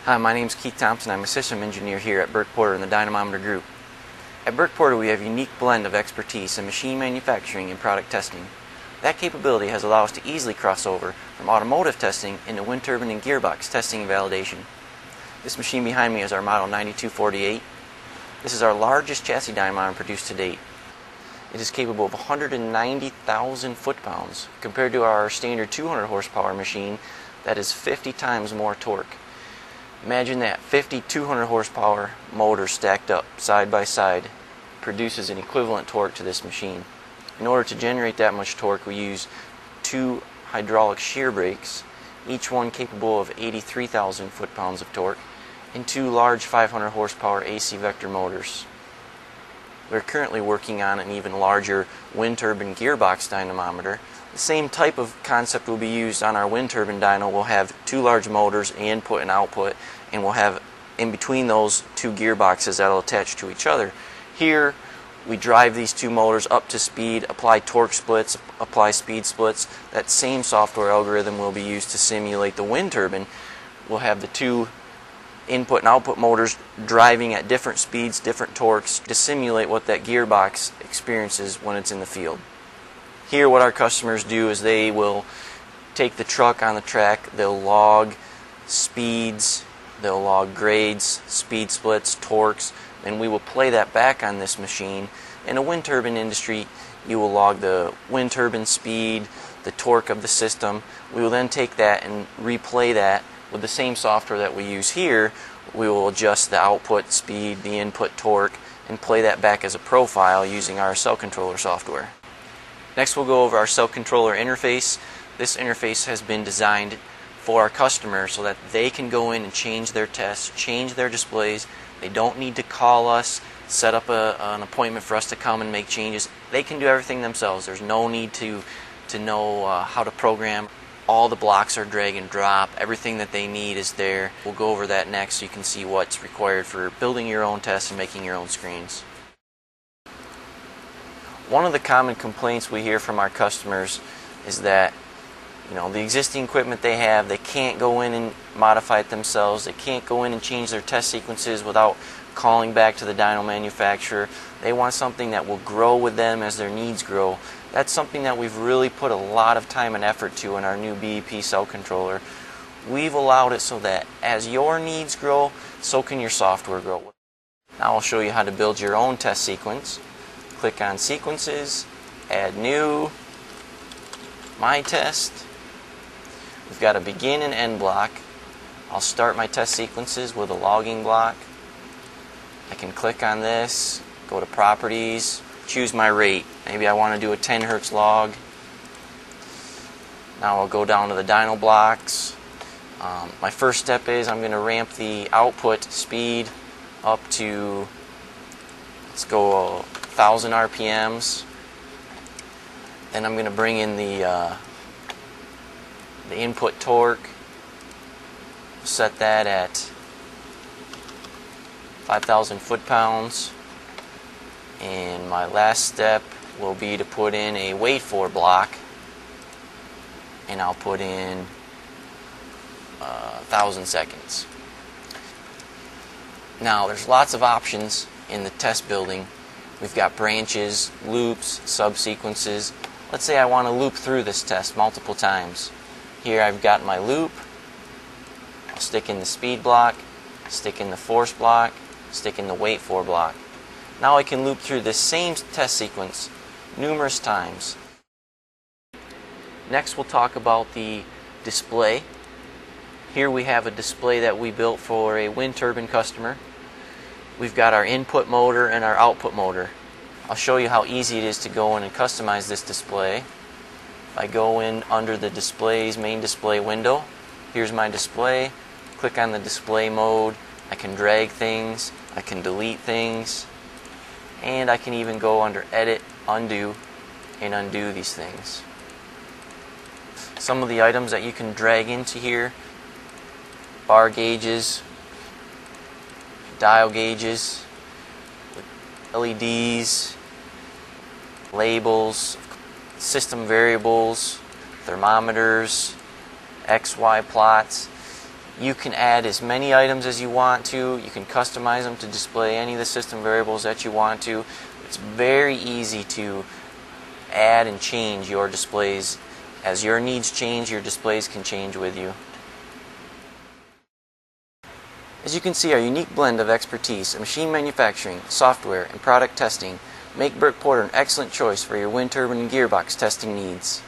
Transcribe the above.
Hi, my name is Keith Thompson. I'm a system engineer here at Burke Porter in the Dynamometer group. At Burke Porter we have a unique blend of expertise in machine manufacturing and product testing. That capability has allowed us to easily cross over from automotive testing into wind turbine and gearbox testing and validation. This machine behind me is our model 9248. This is our largest chassis dynamometer produced to date. It is capable of 190,000 foot-pounds compared to our standard 200 horsepower machine that is 50 times more torque. Imagine that 50 200 horsepower motors stacked up side by side produces an equivalent torque to this machine. In order to generate that much torque, we use two hydraulic shear brakes, each one capable of 83,000 foot-pounds of torque, and two large 500 horsepower AC vector motors. We're currently working on an even larger wind turbine gearbox dynamometer. The same type of concept will be used on our wind turbine dyno. We'll have two large motors, input and output, and we'll have in between those two gearboxes that'll attach to each other. Here we drive these two motors up to speed, apply torque splits, apply speed splits. That same software algorithm will be used to simulate the wind turbine. We'll have the two input and output motors driving at different speeds, different torques to simulate what that gearbox experiences when it's in the field. Here what our customers do is they will take the truck on the track, they'll log speeds, they'll log grades, speed splits, torques, and we will play that back on this machine. In a wind turbine industry, you will log the wind turbine speed, the torque of the system. We will then take that and replay that with the same software that we use here. We will adjust the output speed, the input torque, and play that back as a profile using our cell controller software. Next we'll go over our cell controller interface. This interface has been designed for our customers so that they can go in and change their tests, change their displays. They don't need to call us, set up an appointment for us to come and make changes. They can do everything themselves. There's no need to know how to program. All the blocks are drag and drop. Everything that they need is there. We'll go over that next so you can see what's required for building your own tests and making your own screens. One of the common complaints we hear from our customers is that the existing equipment they have, they can't go in and modify it themselves. They can't go in and change their test sequences without calling back to the dyno manufacturer. They want something that will grow with them as their needs grow. That's something that we've really put a lot of time and effort to in our new BEP cell controller. We've allowed it so that as your needs grow, so can your software grow. Now I'll show you how to build your own test sequence. Click on Sequences, Add New, My Test. We've got a begin and end block. I'll start my test sequences with a logging block. I can click on this, go to Properties, choose my rate. Maybe I want to do a 10 Hertz log. Now I'll go down to the dyno blocks. My first step is I'm going to ramp the output speed up to, let's go 1,000 RPMs. Then I'm going to bring in the input torque. Set that at 5,000 foot-pounds. And my last step will be to put in a wait for block. And I'll put in 1,000 seconds. Now there's lots of options in the test building. We've got branches, loops, subsequences. Let's say I want to loop through this test multiple times. Here I've got my loop. I'll stick in the speed block, stick in the force block, stick in the wait for block. Now I can loop through this same test sequence numerous times. Next we'll talk about the display. Here we have a display that we built for a wind turbine customer. We've got our input motor and our output motor. I'll show you how easy it is to go in and customize this display. If I go in under the displays main display window, here's my display. Click on the display mode. I can drag things, I can delete things, and I can even go under edit, undo, and undo these things. Some of the items that you can drag into here: bar gauges, dial gauges, LEDs, labels, system variables, thermometers, XY plots. You can add as many items as you want to. You can customize them to display any of the system variables that you want to. It's very easy to add and change your displays. As your needs change, your displays can change with you. As you can see, our unique blend of expertise in machine manufacturing, software, and product testing make Burke Porter an excellent choice for your wind turbine and gearbox testing needs.